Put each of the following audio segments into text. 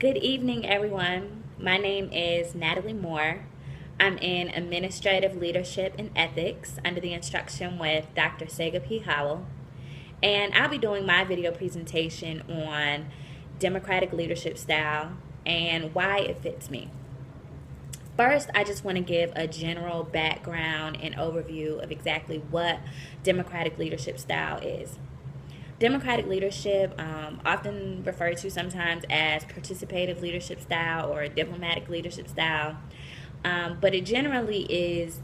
Good evening, everyone. My name is Natalie Moore. I'm in Administrative Leadership and Ethics under the instruction with Dr. Sega P. Howell. And I'll be doing my video presentation on democratic leadership style and why it fits me. First, I just want to give a general background and overview of exactly what democratic leadership style is. Democratic leadership, often referred to sometimes as participative leadership style or diplomatic leadership style, but it generally is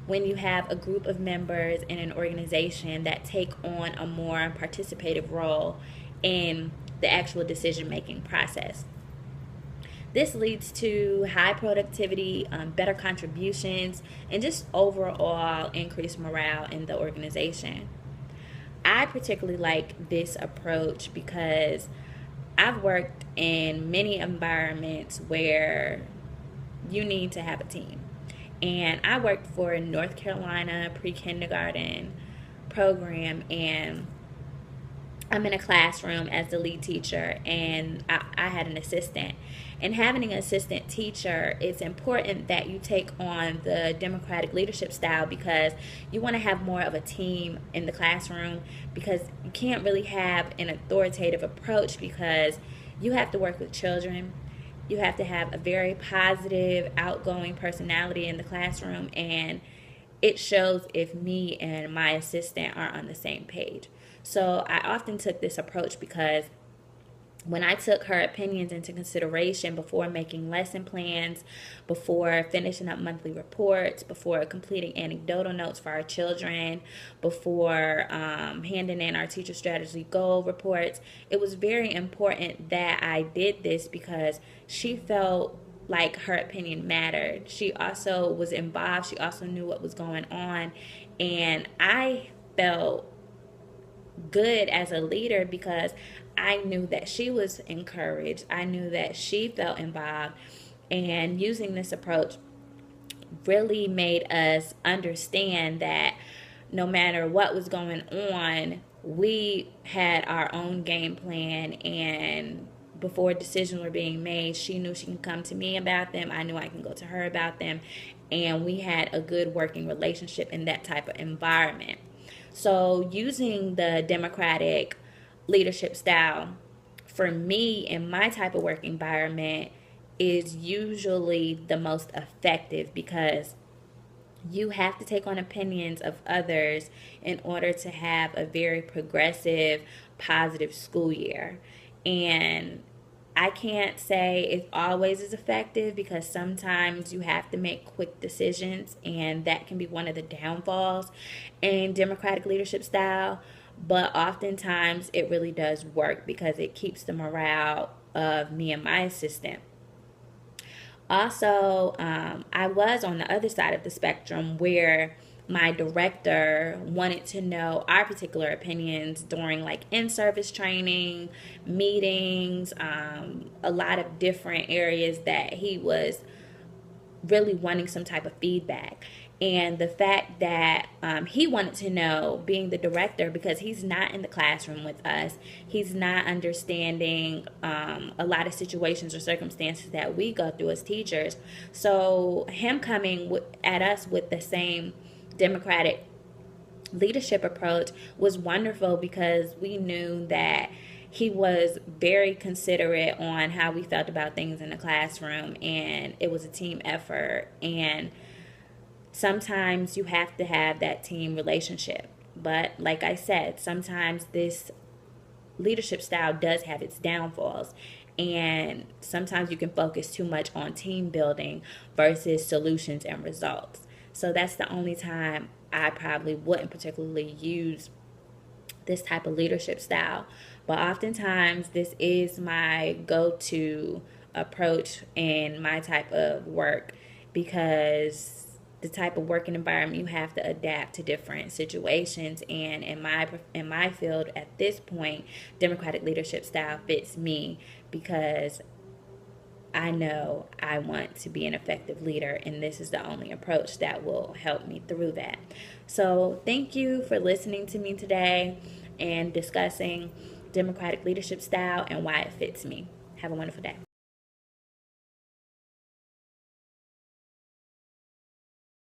when you have a group of members in an organization that take on a more participative role in the actual decision-making process. This leads to high productivity, better contributions, and just overall increased morale in the organization. I particularly like this approach because I've worked in many environments where you need to have a team. And I worked for a North Carolina pre-kindergarten program, and I'm in a classroom as the lead teacher, and I had an assistant. And having an assistant teacher, it's important that you take on the democratic leadership style because you want to have more of a team in the classroom, because you can't really have an authoritative approach because you have to work with children. You have to have a very positive, outgoing personality in the classroom, and it shows if me and my assistant are on the same page. So I often took this approach because when I took her opinions into consideration before making lesson plans, before finishing up monthly reports, before completing anecdotal notes for our children, before handing in our teacher strategy goal reports, it was very important that I did this because she felt like her opinion mattered. She also was involved. She also knew what was going on. And I felt good as a leader because I knew that she was encouraged. I knew that she felt involved. And using this approach really made us understand that no matter what was going on, we had our own game plan, and before decisions were being made, she knew she can come to me about them. I knew I can go to her about them. And we had a good working relationship in that type of environment. So using the democratic leadership style for me in my type of work environment is usually the most effective because you have to take on opinions of others in order to have a very progressive, positive school year. And I can't say it always is effective because sometimes you have to make quick decisions, and that can be one of the downfalls in democratic leadership style. But oftentimes it really does work because it keeps the morale of me and my assistant. Also, I was on the other side of the spectrum where my director wanted to know our particular opinions during like in-service training, meetings, a lot of different areas that he was really wanting some type of feedback. And the fact that he wanted to know, being the director, because he's not in the classroom with us, he's not understanding a lot of situations or circumstances that we go through as teachers. So him coming at us with the same democratic leadership approach was wonderful because we knew that he was very considerate on how we felt about things in the classroom, and it was a team effort. And sometimes you have to have that team relationship. But like I said, sometimes this leadership style does have its downfalls. And sometimes you can focus too much on team building versus solutions and results. So that's the only time I probably wouldn't particularly use this type of leadership style. But oftentimes this is my go-to approach in my type of work because the type of working environment, you have to adapt to different situations. And in my field at this point, democratic leadership style fits me because I know I want to be an effective leader, and this is the only approach that will help me through that. So thank you for listening to me today and discussing democratic leadership style and why it fits me. Have a wonderful day.